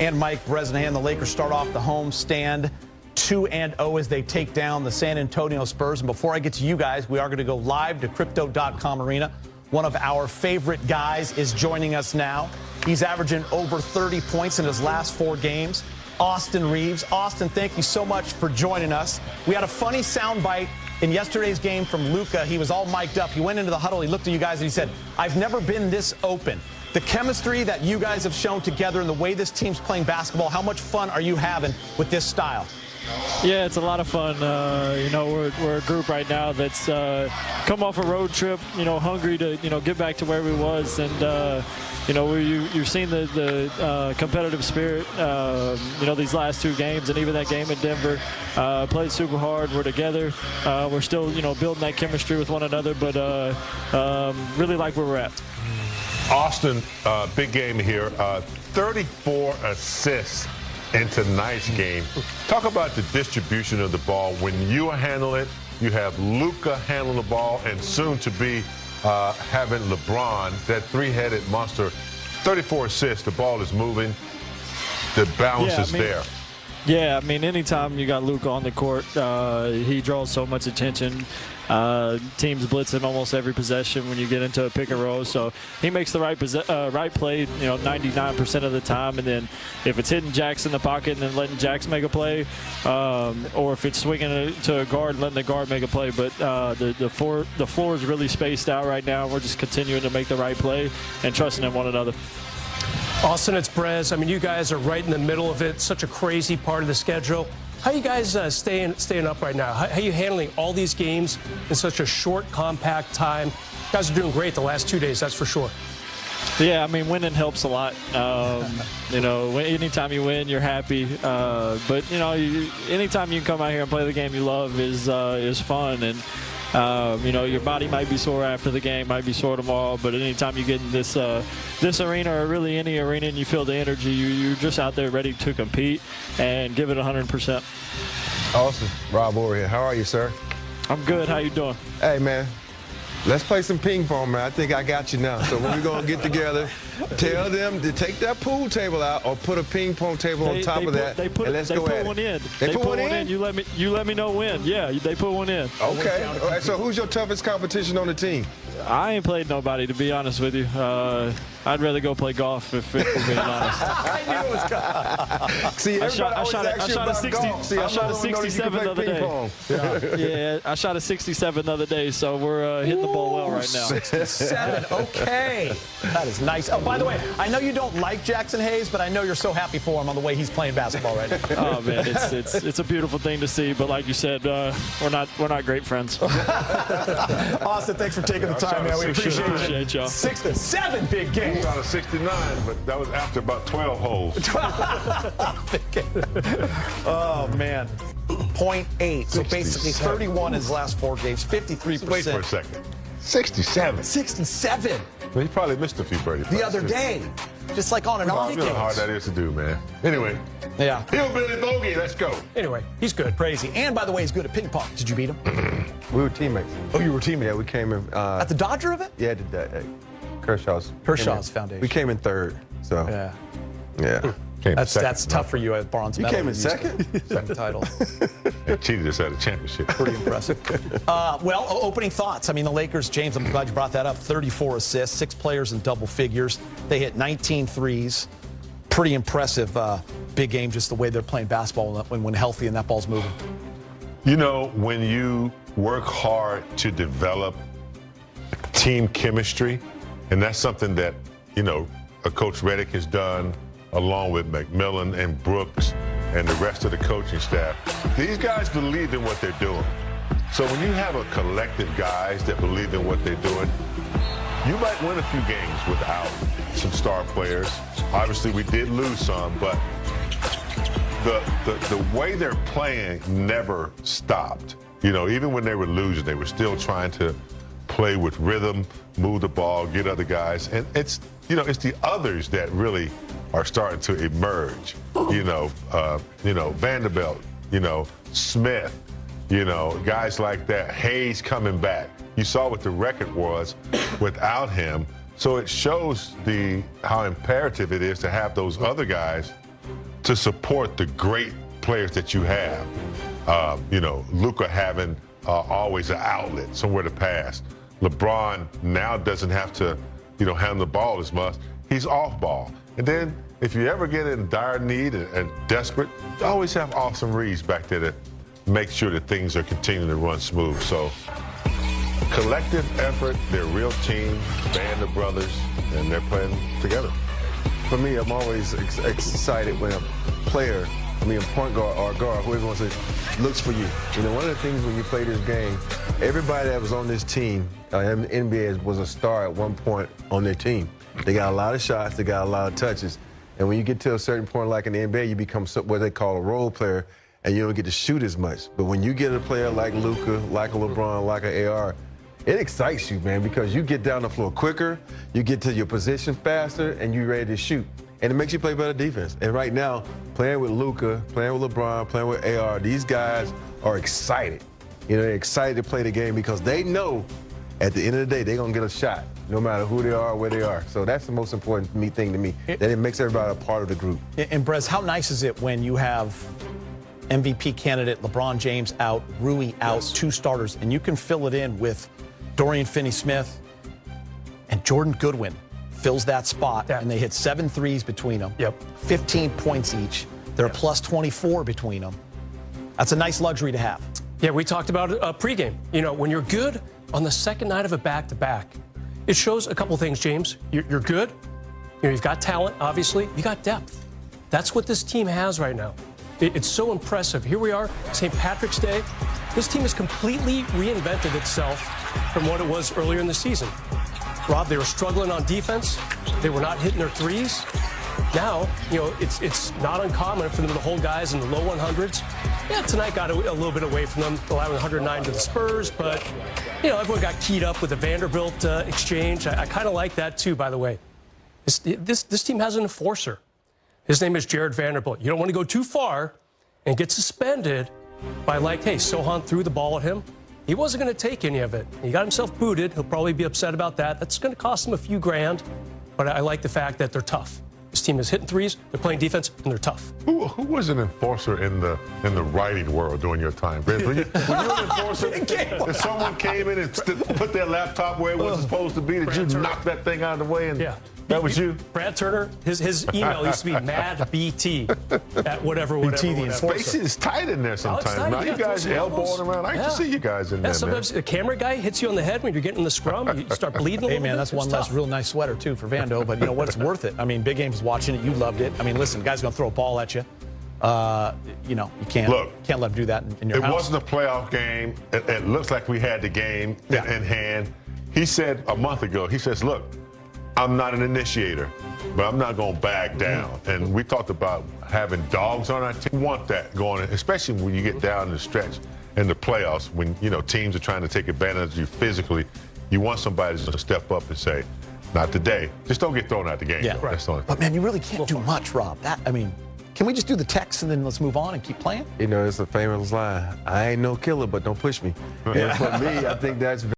and Mike Bresnahan. The Lakers start off the home stand 2-0 as they take down the San Antonio Spurs. And before I get to you guys, we are going to go live to Crypto.com Arena. One of our favorite guys is joining us now. He's averaging over 30 points in his last 4 games. Austin Reeves. Austin, thank you so much for joining us. We had a funny soundbite in yesterday's game from Luka. He was all mic'd up. He went into the huddle. He looked at you guys and he said, "I've never been this open." The chemistry that you guys have shown together and the way this team's playing basketball, how much fun are you having with this style? Yeah, it's a lot of fun. We're a group right now that's come off a road trip, hungry to, get back to where we was. And, you've seen the competitive spirit, these last 2 games. And even that game in Denver, played super hard. We're together. We're still, building that chemistry with one another. But really like where we're at. Austin, big game here. 34 assists in tonight's game. Talk about the distribution of the ball. When you handle it, you have Luka handling the ball, and soon to be having LeBron, that 3-headed monster. 34 assists, the ball is moving, the bounce is there. Yeah, anytime you got Luka on the court, he draws so much attention. Teams blitz him almost every possession when you get into a pick and roll. So he makes the right play, 99% of the time. And then if it's hitting Jax in the pocket and then letting Jax make a play, or if it's swinging to a guard and letting the guard make a play. But the floor is really spaced out right now. We're just continuing to make the right play and trusting in one another. Austin, it's Brez. You guys are right in the middle of it. Such a crazy part of the schedule. How are you guys staying up right now? How are you handling all these games in such a short, compact time? You guys are doing great the last 2 days, that's for sure. Yeah, winning helps a lot. Anytime you win, you're happy. But anytime you can come out here and play the game you love is fun. And your body might be sore after the game, might be sore tomorrow, but anytime you get in this arena or really any arena and you feel the energy, you're just out there ready to compete and give it 100%. Awesome. Rob Orr here. How are you, sir? I'm good. How you doing? Hey, man. Let's play some ping pong, man. I think I got you now. So when we're going to get together, tell them to take that pool table out or put a ping pong table on top of that, and let's go at it. They put one in. They put one in? You let me know when. Yeah, they put one in. Okay. All right, so who's your toughest competition on the team? I ain't played nobody, to be honest with you. I'd rather go play golf if we're being honest. I knew it was golf. See, I shot a 67 the other day. Yeah, I shot a 67 the other day, so we're hitting the ball well right now. 67, okay. That is nice. Oh, by the way, I know you don't like Jackson Hayes, but I know you're so happy for him on the way he's playing basketball right now. Oh, man, it's a beautiful thing to see, but like you said, we're not great friends. Austin, thanks for taking the time, man. We appreciate y'all. 6-7 big games. Out of 69, but that was after about 12 holes. Oh, man. 0.8. So basically 31 in his last 4 games, 53%. Wait for a second. 67. 67. Well, he probably missed a few birdies. The other day. Just like on and off. You know how hard that is to do, man. Anyway. Yeah. Hillbilly Bogey, let's go. Anyway, he's good. Crazy. And, by the way, he's good at ping pong. Did you beat him? We were teammates. Oh, you were teammates? Yeah, we came in. At the Dodger event? Yeah, at Kershaw's Foundation. We came in 3rd. So. Yeah. That's tough for you at bronze medal. You came in 2nd? Second title. They cheated us at a championship. Pretty impressive. Well, opening thoughts. The Lakers, James, I'm glad you brought that up. 34 assists, 6 players in double figures. They hit 19 threes. Pretty impressive big game, just the way they're playing basketball when healthy and that ball's moving. When you work hard to develop team chemistry, and that's something that, Coach Redick has done, along with McMillan and Brooks and the rest of the coaching staff. These guys believe in what they're doing. So when you have a collective guys that believe in what they're doing, you might win a few games without some star players. Obviously, we did lose some, but the way they're playing never stopped. Even when they were losing, they were still trying to play with rhythm, move the ball, get other guys. And it's the others that really are starting to emerge. Vanderbilt, Smith, guys like that. Hayes coming back. You saw what the record was without him. So it shows how imperative it is to have those other guys to support the great players that you have. Luka having always an outlet, somewhere to pass. LeBron now doesn't have to, handle the ball as much. He's off ball. And then if you ever get in dire need and desperate, you always have Austin Reeves back there to make sure that things are continuing to run smooth. So collective effort, they're a real team, band of brothers, and they're playing together. For me, I'm always excited when a player, a point guard or a guard, whoever wants to, looks for you. One of the things when you play this game, everybody that was on this team, NBA, was a star at one point on their team. They got a lot of shots, they got a lot of touches. And when you get to a certain point, like in the NBA, you become what they call a role player, and you don't get to shoot as much. But when you get a player like Luka, like a LeBron, like an AR, it excites you, man, because you get down the floor quicker, you get to your position faster, and you're ready to shoot. And it makes you play better defense. And right now, playing with Luka, playing with LeBron, playing with AR, these guys are excited. They're excited to play the game because they know at the end of the day, they're going to get a shot, no matter who they are or where they are. So that's the most important thing to me, that it makes everybody a part of the group. And, Brez, how nice is it when you have MVP candidate LeBron James out, Rui out, two starters, and you can fill it in with Dorian Finney-Smith and Jordan Goodwin fills that spot, and they hit 7 threes between them. 15 points each. They're a plus 24 between them. That's a nice luxury to have. Yeah, we talked about it pregame. When you're good on the second night of a back-to-back, it shows a couple things, James. You're good. You've got talent, obviously. You got depth. That's what this team has right now. It's so impressive. Here we are, St. Patrick's Day. This team has completely reinvented itself from what it was earlier in the season. Rob, they were struggling on defense. They were not hitting their threes. Now, it's not uncommon for them to hold guys in the low 100s. Yeah, tonight got a little bit away from them, allowing 109 to the Spurs, but, everyone got keyed up with the Vanderbilt exchange. I kind of like that, too, by the way. This team has an enforcer. His name is Jared Vanderbilt. You don't want to go too far and get suspended by, hey, Sohan threw the ball at him. He wasn't going to take any of it. He got himself booted. He'll probably be upset about that. That's going to cost him a few grand, but I like the fact that they're tough. This team is hitting threes, they're playing defense, and they're tough. Who was an enforcer in the writing world during your time? Were you an enforcer? If someone came in and put their laptop where it wasn't supposed to be, did you knock that thing out of the way? And that was you? Brad Turner, his email used to be madbt at whatever. BT the enforcer. Space is tight in there sometimes. Now you guys elbowing around. I used to see you guys in there, sometimes the camera guy hits you on the head when you're getting in the scrum. You start bleeding a little bit. Hey, man, that's one less real nice sweater, too, for Vando. But you know what? It's worth it. I mean, Big Game was watching it. You loved it. I mean, listen, guy's going to throw a ball at you. You can't let him do that in your house. It wasn't a playoff game. It looks like we had the game in hand. He said a month ago, he says, look, I'm not an initiator, but I'm not going to back down. And we talked about having dogs on our team. We want that going, especially when you get down the stretch in the playoffs, when, teams are trying to take advantage of you physically. You want somebody to step up and say, not today. Just don't get thrown out the game. Yeah, right. But, man, you really can't do much, Rob. Can we just do the text and then let's move on and keep playing? It's a famous line. I ain't no killer, but don't push me. And for me, I think that's